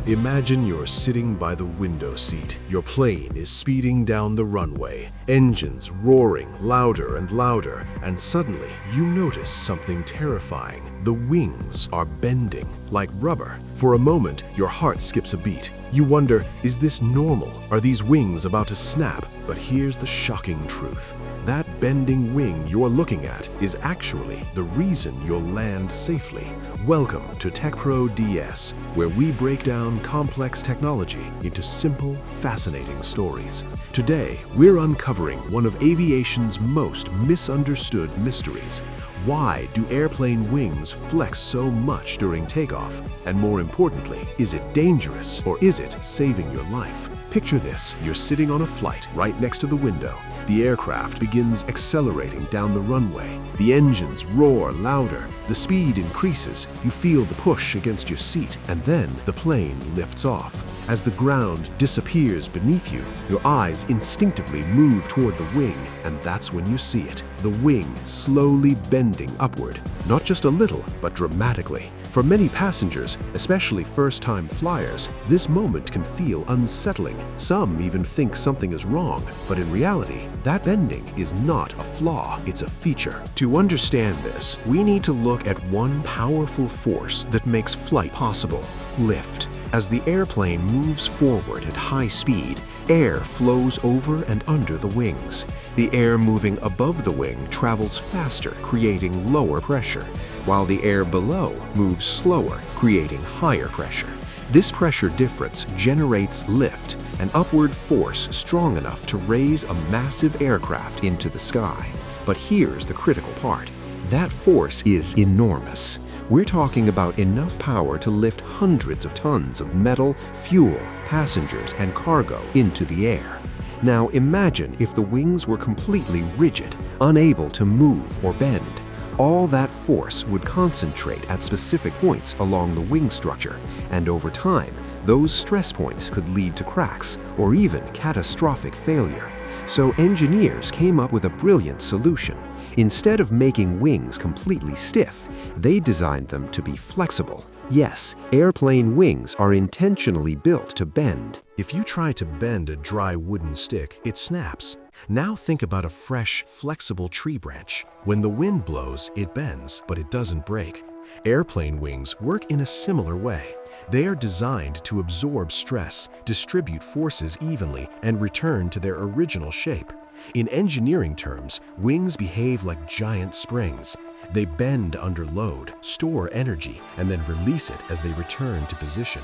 Imagine you're sitting by the window seat. Your plane is speeding down the runway, engines roaring louder and louder, and suddenly you notice something terrifying. The wings are bending like rubber. For a moment, your heart skips a beat. You wonder, is this normal? Are these wings about to snap? But here's the shocking truth. That bending wing you're looking at is actually the reason you'll land safely. Welcome to TechProDss, where we break down complex technology into simple, fascinating stories. Today, we're uncovering one of aviation's most misunderstood mysteries. Why do airplane wings flex so much during takeoff? And more importantly, is it dangerous or is it saving your life? Picture this, you're sitting on a flight right next to the window. The aircraft begins accelerating down the runway. The engines roar louder. The speed increases. You feel the push against your seat, and then the plane lifts off. As the ground disappears beneath you, your eyes instinctively move toward the wing, and that's when you see it. The wing slowly bending upward. Not just a little, but dramatically. For many passengers, especially first-time flyers, this moment can feel unsettling. Some even think something is wrong, but in reality, that bending is not a flaw, it's a feature. To understand this, we need to look at one powerful force that makes flight possible: lift. As the airplane moves forward at high speed, air flows over and under the wings. The air moving above the wing travels faster, creating lower pressure, while the air below moves slower, creating higher pressure. This pressure difference generates lift, an upward force strong enough to raise a massive aircraft into the sky. But here's the critical part. That force is enormous. We're talking about enough power to lift hundreds of tons of metal, fuel, passengers, and cargo into the air. Now imagine if the wings were completely rigid, unable to move or bend. All that force would concentrate at specific points along the wing structure, and over time, those stress points could lead to cracks or even catastrophic failure. So engineers came up with a brilliant solution. Instead of making wings completely stiff, they designed them to be flexible. Yes, airplane wings are intentionally built to bend. If you try to bend a dry wooden stick, it snaps. Now think about a fresh, flexible tree branch. When the wind blows, it bends, but it doesn't break. Airplane wings work in a similar way. They are designed to absorb stress, distribute forces evenly, and return to their original shape. In engineering terms, wings behave like giant springs. They bend under load, store energy, and then release it as they return to position.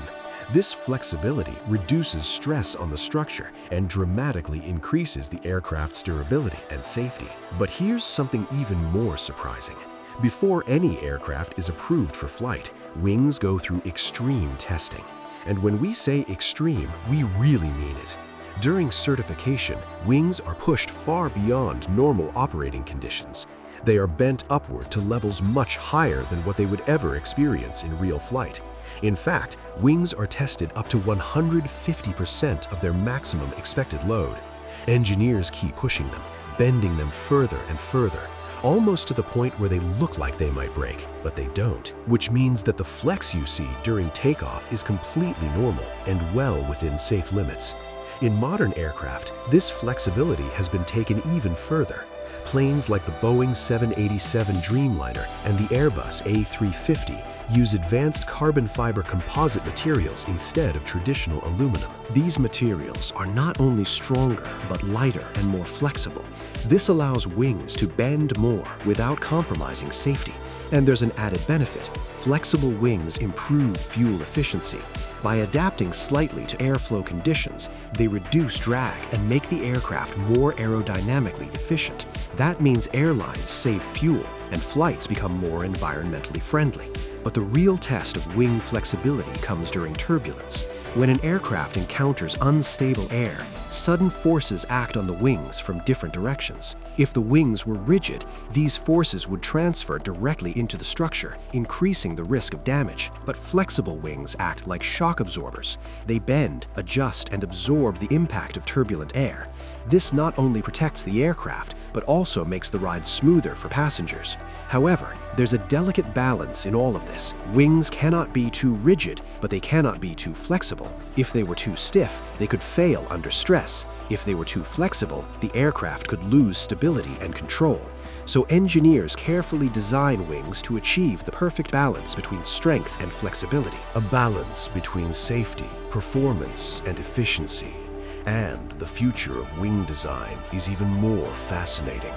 This flexibility reduces stress on the structure and dramatically increases the aircraft's durability and safety. But here's something even more surprising. Before any aircraft is approved for flight, wings go through extreme testing. And when we say extreme, we really mean it. During certification, wings are pushed far beyond normal operating conditions. They are bent upward to levels much higher than what they would ever experience in real flight. In fact, wings are tested up to 150% of their maximum expected load. Engineers keep pushing them, bending them further and further, almost to the point where they look like they might break, but they don't, which means that the flex you see during takeoff is completely normal and well within safe limits. In modern aircraft, this flexibility has been taken even further. Planes like the Boeing 787 Dreamliner and the Airbus A350 use advanced carbon fiber composite materials instead of traditional aluminum. These materials are not only stronger, but lighter and more flexible. This allows wings to bend more without compromising safety. And there's an added benefit. Flexible wings improve fuel efficiency. By adapting slightly to airflow conditions, they reduce drag and make the aircraft more aerodynamically efficient. That means airlines save fuel and flights become more environmentally friendly. But the real test of wing flexibility comes during turbulence. When an aircraft encounters unstable air, sudden forces act on the wings from different directions. If the wings were rigid, these forces would transfer directly into the structure, increasing the risk of damage. But flexible wings act like shock absorbers. They bend, adjust, and absorb the impact of turbulent air. This not only protects the aircraft, but also makes the ride smoother for passengers. However, there's a delicate balance in all of this. Wings cannot be too rigid, but they cannot be too flexible. If they were too stiff, they could fail under stress. If they were too flexible, the aircraft could lose stability and control. So engineers carefully design wings to achieve the perfect balance between strength and flexibility. A balance between safety, performance, and efficiency. And the future of wing design is even more fascinating.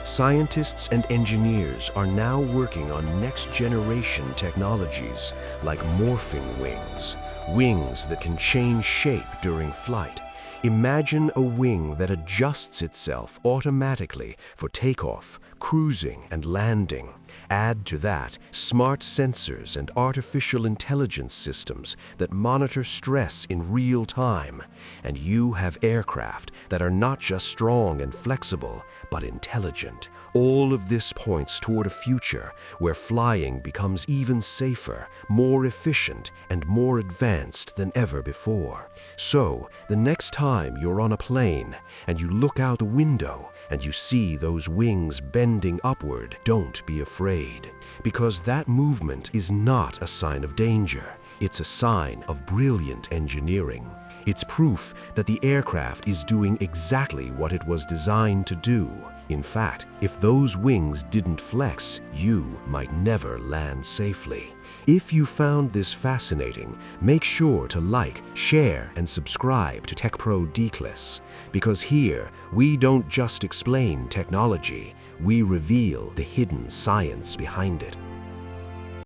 Scientists and engineers are now working on next-generation technologies like morphing wings, wings that can change shape during flight. Imagine a wing that adjusts itself automatically for takeoff, cruising, and landing. Add to that smart sensors and artificial intelligence systems that monitor stress in real time, and you have aircraft that are not just strong and flexible, but intelligent. All of this points toward a future where flying becomes even safer, more efficient, and more advanced than ever before. So, the next time you're on a plane and you look out the window and you see those wings bending upward, don't be afraid, because that movement is not a sign of danger. It's a sign of brilliant engineering. It's proof that the aircraft is doing exactly what it was designed to do. In fact, if those wings didn't flex, you might never land safely. If you found this fascinating, make sure to like, share, and subscribe to TechProDss, because here we don't just explain technology, we reveal the hidden science behind it.